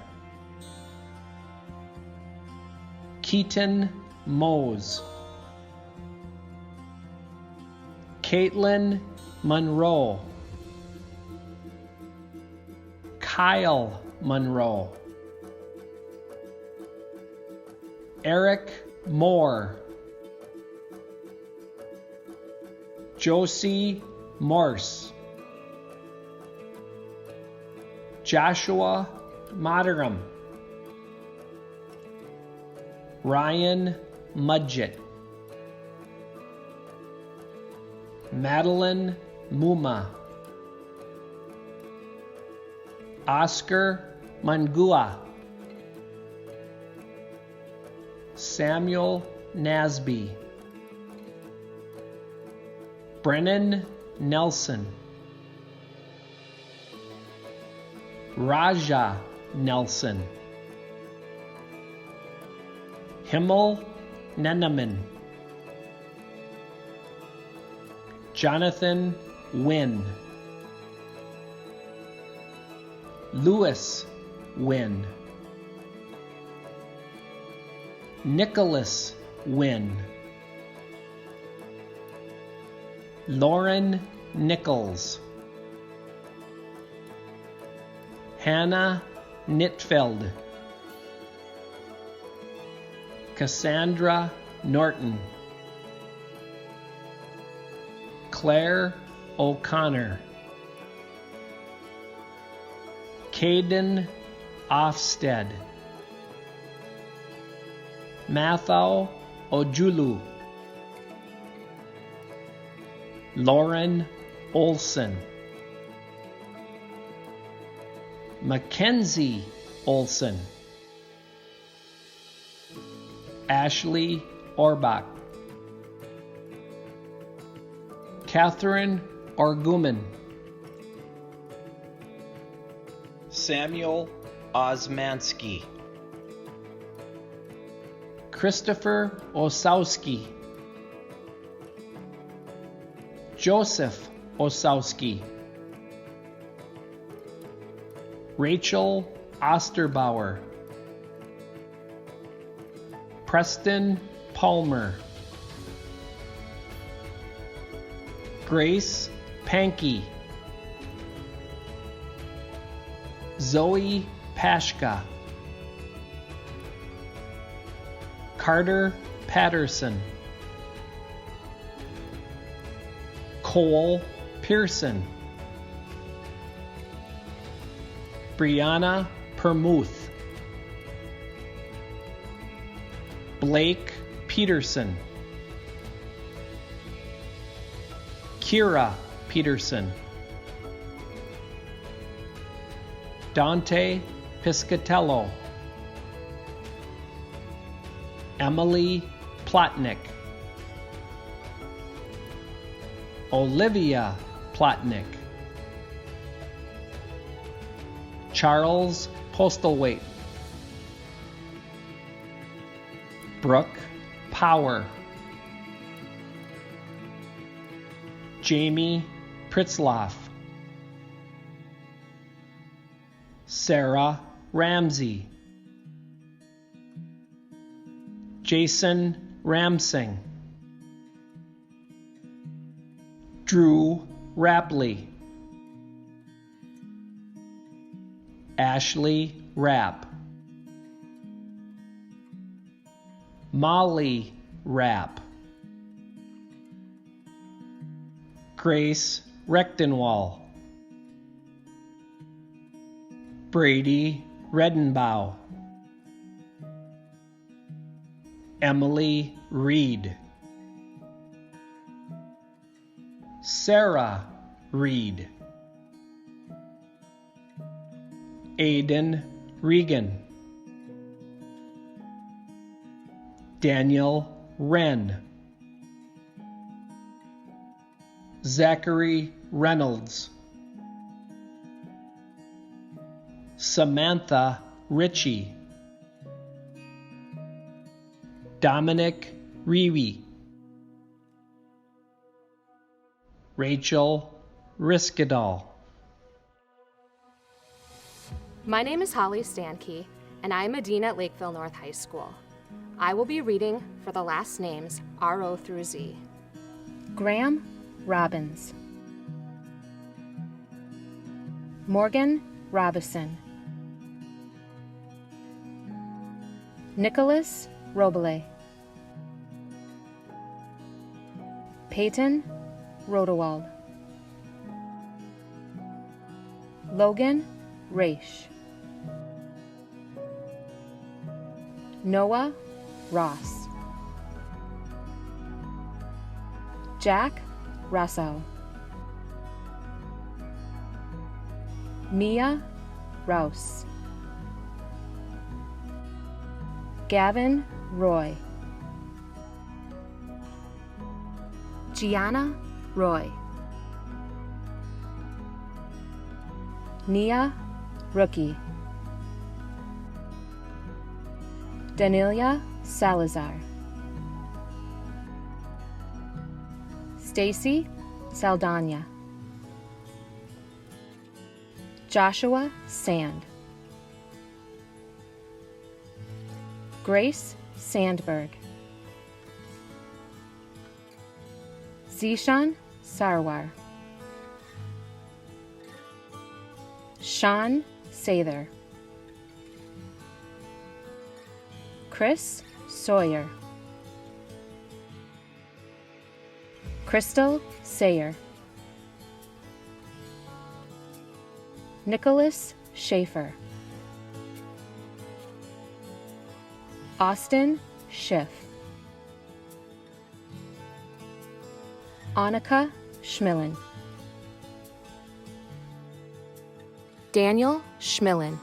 Keaton Mose, Caitlin Monroe, Kyle Monroe, Eric Moore, Josie Morse, Joshua Motteram, Ryan Mudgett, Madeline Muma, Oscar Mangua, Samuel Nasby, Brennan Nelson, Raja Nelson, Himmel Neneman, Jonathan Wynn, Lewis Wynn, Nicholas Wynn, Lauren Nichols, Hannah Nitfeld, Cassandra Norton, Claire O'Connor, Caden Ofsted, Mathau Ojulu, Lauren Olson, Mackenzie Olson, Ashley Orbach, Catherine Argumen, Samuel Osmansky, Christopher Osowski, Joseph Osowski, Rachel Osterbauer, Preston Palmer, Grace Pankey, Zoe Pashka, Carter Patterson, Cole Pearson, Brianna Permuth, Blake Peterson, Kira Peterson, Dante Piscatello, Emily Plotnick, Olivia Plotnick, Charles Postlethwaite, Brooke Power, Jamie Pritzloff, Sarah Ramsey, Jason Ramsing, Drew Rapley, Ashley Rapp, Molly Rapp, Grace Rechtenwall, Brady Redenbaugh, Emily Reed, Sarah Reed, Aiden Regan, Daniel Wren, Zachary Reynolds, Samantha Ritchie, Dominic Reevy, Rachel Riskadal. My name is Holly Stankey, and I am a dean at Lakeville North High School. I will be reading for the last names R-O through Z. Graham Robbins, Morgan Robison, Nicholas Robele, Peyton Rodewald, Logan Raish, Noah Ross, Jack Rosso, Mia Rouse, Gavin Roy, Gianna Roy, Nia Rookie, Danilia Salazar, Stacy Saldana, Joshua Sand, Grace Sandberg, Zishan Sarwar, Sean Sather, Chris Sawyer. Crystal Sayer. Nicholas Schaefer. Austin Schiff. Annika Schmillen. Daniel Schmillen.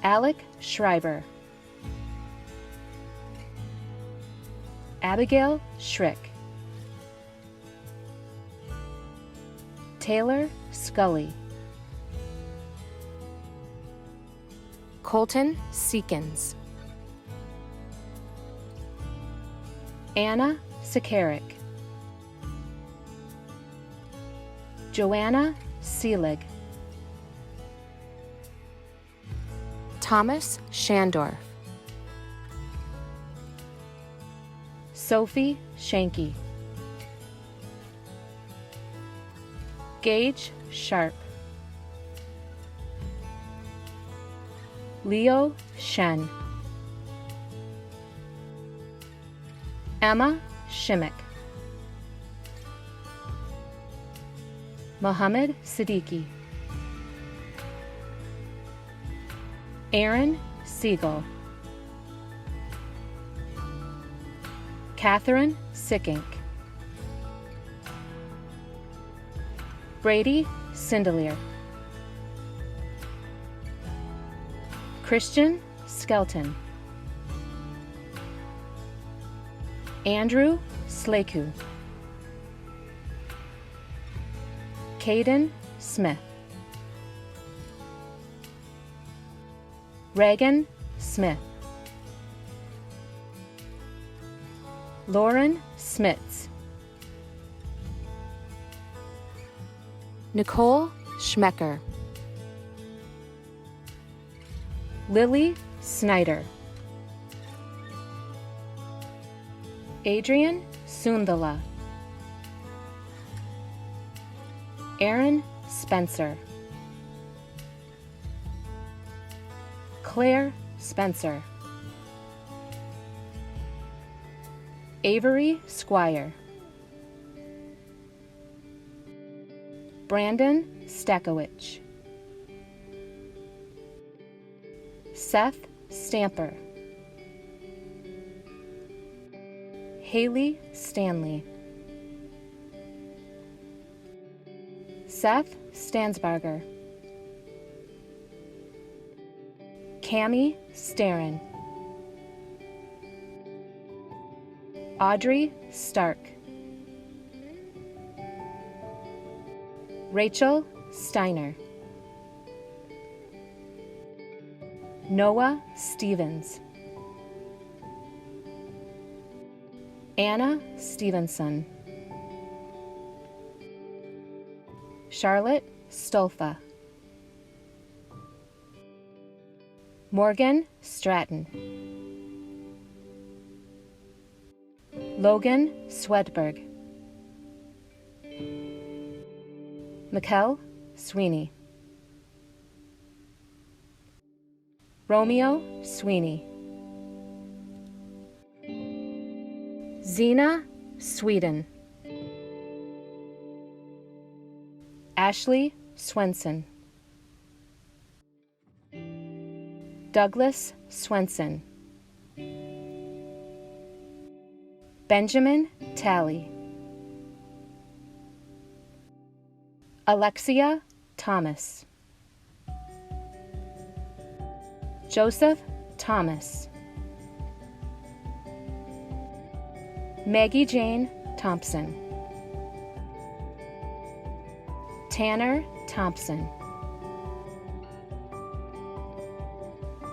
Alec Schreiber. Abigail Schrick. Taylor Scully. Colton Seekins. Anna Sakarik. Joanna Seelig. Thomas Shandorf. Sophie Shanky. Gage Sharp. Leo Shen. Emma Shimmick. Mohammed Siddiqui. Aaron Siegel. Catherine Sickink. Brady Sindelier. Christian Skelton. Andrew Slaku. Caden Smith. Reagan Smith. Lauren Smits. Nicole Schmecker. Lily Snyder. Adrian Sundala. Aaron Spencer. Claire Spencer. Avery Squire. Brandon Stakowicz. Seth Stamper. Haley Stanley. Seth Stansbarger. Cami Starin. Audrey Stark. Rachel Steiner. Noah Stevens. Anna Stevenson. Charlotte Stolfa. Morgan Stratton. Logan Swedberg. Mikkel Sweeney. Romeo Sweeney. Zena Sweden. Ashley Swenson. Douglas Swenson. Benjamin Talley. Alexia Thomas. Joseph Thomas. Maggie Jane Thompson. Tanner Thompson.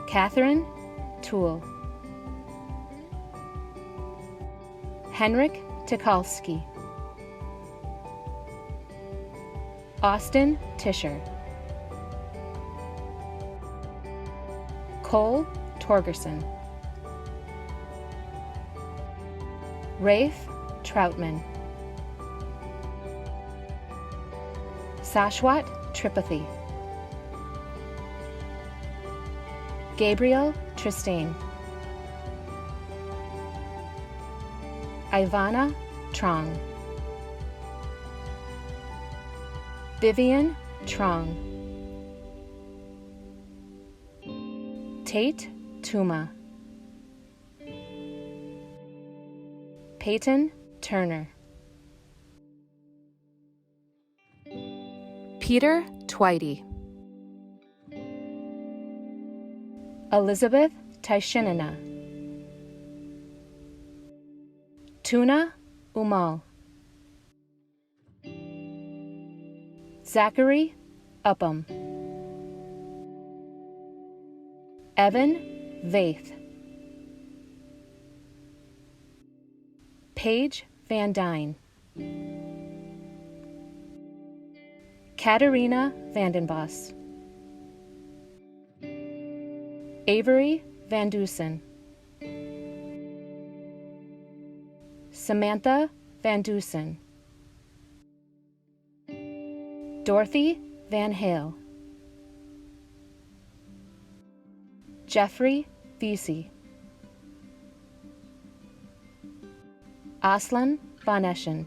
Catherine Toole. Henrik Tukalski. Austin Tischer. Cole Torgerson. Rafe Troutman. Sashwat Tripathi. Gabriel Tristain, Ivana Trong, Vivian Trong, Tate Tuma, Peyton Turner, Peter Twitey, Elizabeth Taishinina, Tuna Umal, Zachary Upham, Evan Vaith, Paige Van Dyne, Katerina Vandenbos, Avery Van Dusen, Samantha Van Dusen, Dorothy Van Hale, Jeffrey Vesey, Aslan Van Eschen,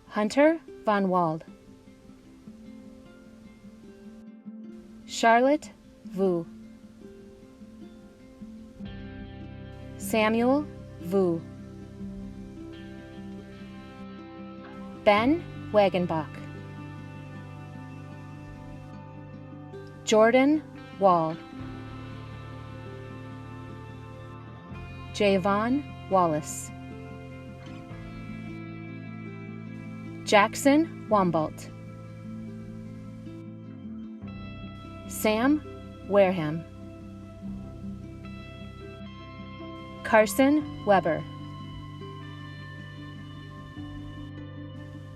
Hunter Van Wald, Charlotte Vu, Samuel Vu, Ben Wagenbach, Jordan Wall, Javon Wallace, Jackson Wambalt, Sam Wareham, Carson Weber,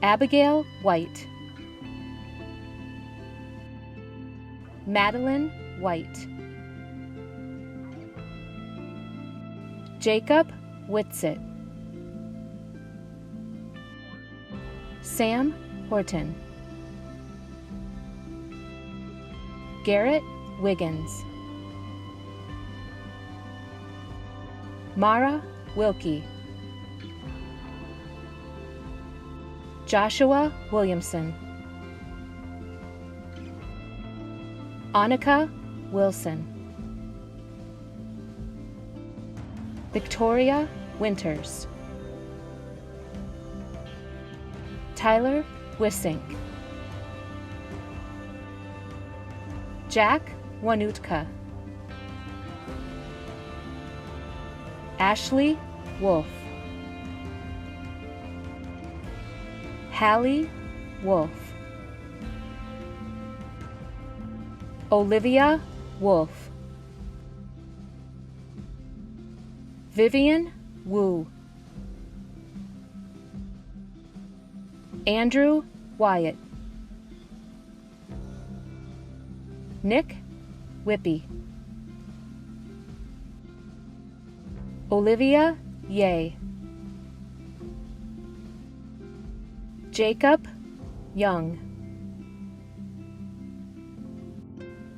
Abigail White, Madeline White, Jacob Whitsitt, Sam Horton, Garrett Wiggins, Mara Wilkie, Joshua Williamson, Annika Wilson, Victoria Winters, Tyler Wissink, Jack Wanutka, Ashley Wolf, Hallie Wolf, Olivia Wolf, Vivian Wu, Andrew Wyatt, Nick Whippy, Olivia Ye, Jacob Young,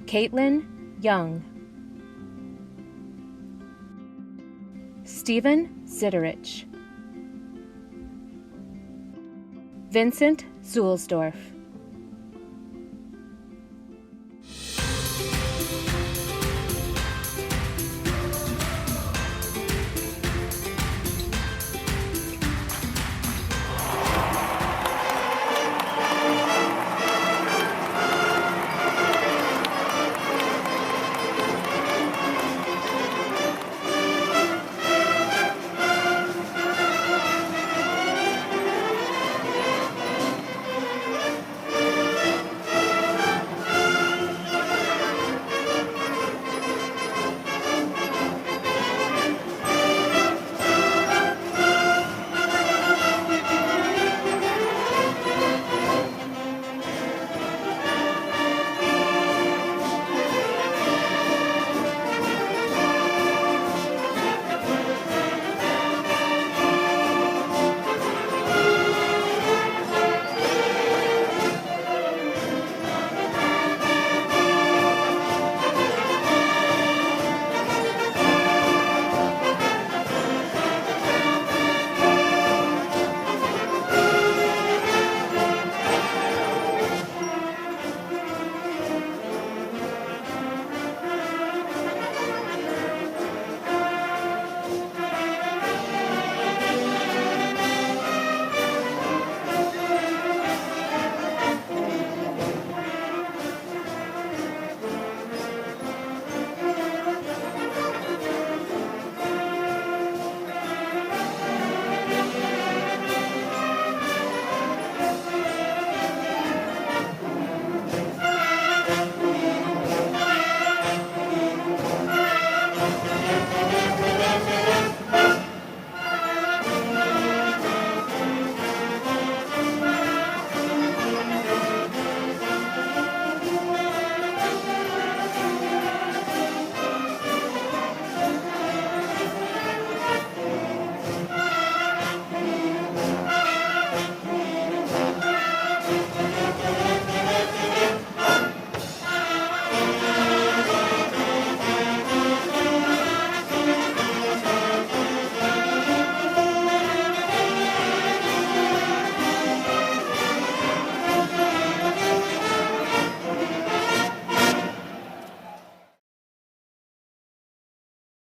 Caitlin Young, Stephen Zitterich, Vincent Zulsdorf,